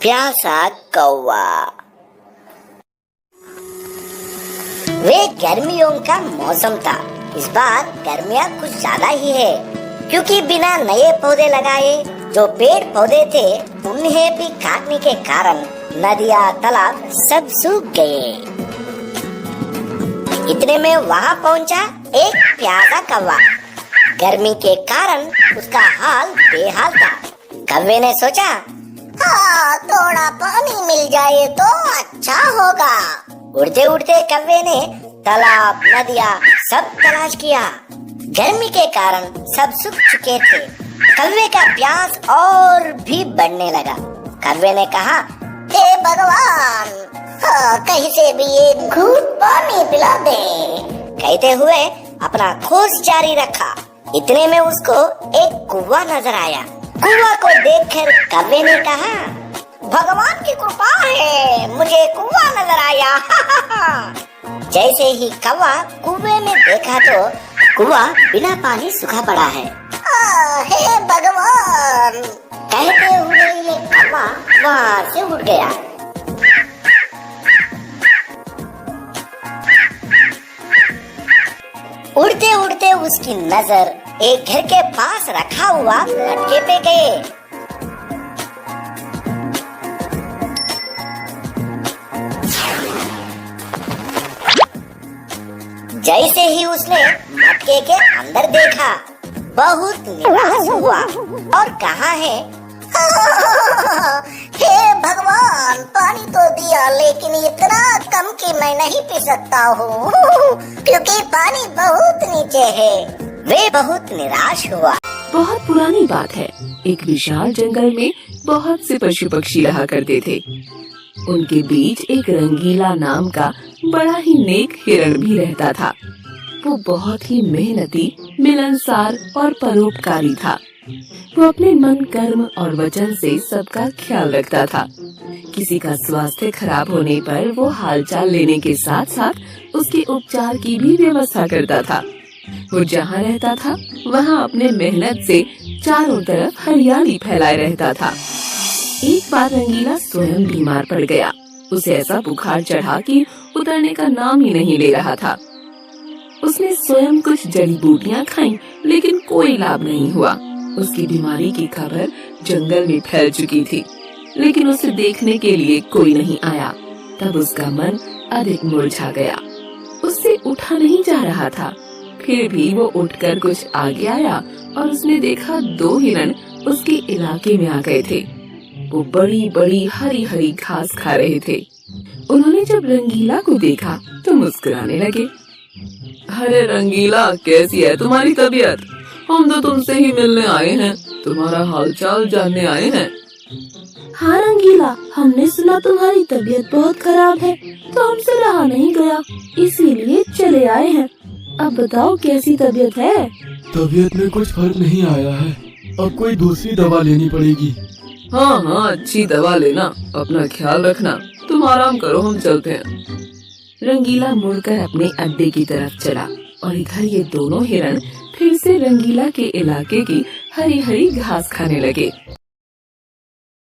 प्यासा कौवा। वे गर्मियों का मौसम था। इस बार गर्मियाँ कुछ ज्यादा ही है, क्योंकि बिना नए पौधे लगाए जो पेड़ पौधे थे उन्हें भी काटने के कारण नदियाँ तालाब सब सूख गए। इतने में वहाँ पहुँचा एक प्यासा कौवा। गर्मी के कारण उसका हाल बेहाल था। कौवे ने सोचा, हाँ, थोड़ा पानी मिल जाए तो अच्छा होगा। उड़ते उड़ते कौवे ने तालाब नदियाँ सब तलाश किया। गर्मी के कारण सब सूख चुके थे। कौवे का प्यास और भी बढ़ने लगा। कौवे ने कहा, हे भगवान, कहीं से भी एक घूंट पानी पिला दे। कहते हुए अपना खोज जारी रखा। इतने में उसको एक कुआं नजर आया। कुआं को देखकर कौवे ने कहा, भगवान की कृपा है, मुझे कुआं नजर आया। जैसे ही कौवा कुएं में देखा तो कुआं बिना पानी सूखा पड़ा है। हे भगवान, कहते हुए ये कौवा वहाँ से उड़ गया। उड़ते उड़ते उसकी नजर एक घर के पास रखा हुआ लटके पे गए। जैसे ही उसने मटके के अंदर देखा, बहुत निराश हुआ और कहा है, हे भगवान, पानी तो दिया लेकिन इतना कम कि मैं नहीं पी सकता हूँ, क्योंकि पानी बहुत नीचे है। वे बहुत निराश हुआ। बहुत पुरानी बात है। एक विशाल जंगल में बहुत से पशु पक्षी रहा करते थे। उनके बीच एक रंगीला नाम का बड़ा ही नेक हिरण भी रहता था। वो बहुत ही मेहनती, मिलनसार और परोपकारी था। वो अपने मन, कर्म और वचन से सबका ख्याल रखता था। किसी का स्वास्थ्य खराब होने पर वो हालचाल लेने के साथ साथ उसके उपचार की भी व्यवस्था करता था। वो जहाँ रहता था वहाँ अपने मेहनत से चारों तरफ हरियाली फैलाए रहता था। एक बार रंगीला स्वयं बीमार पड़ गया। उसे ऐसा बुखार चढ़ा कि उतरने का नाम ही नहीं ले रहा था। उसने स्वयं कुछ जड़ी बूटियाँ खाईं, लेकिन कोई लाभ नहीं हुआ। उसकी बीमारी की खबर जंगल में फैल चुकी थी, लेकिन उसे देखने के लिए कोई नहीं आया। तब उसका मन अधिक मुरझा गया। उससे उठा नहीं जा रहा था। फिर भी वो उठकर कुछ आगे आया और उसने देखा 2 हिरण उसके इलाके में आ गए थे। वो बड़ी बड़ी हरी हरी घास खा रहे थे। उन्होंने जब रंगीला को देखा तो मुस्कुराने लगे। अरे रंगीला, कैसी है तुम्हारी तबीयत? हम तो तुमसे ही मिलने आए हैं, तुम्हारा हालचाल जानने आए हैं। हाँ रंगीला, हमने सुना तुम्हारी तबीयत बहुत खराब है, तो हमसे रहा नहीं गया, इसीलिए चले आए हैं। अब बताओ कैसी तबीयत है? तबीयत में कुछ फर्क नहीं आया है, अब कोई दूसरी दवा लेनी पड़ेगी। हाँ, अच्छी दवा लेना, अपना ख्याल रखना। तुम आराम करो, हम चलते हैं। रंगीला मुड़कर अपने अड्डे की तरफ चला और इधर ये दोनों हिरण फिर से रंगीला के इलाके की हरी हरी घास खाने लगे।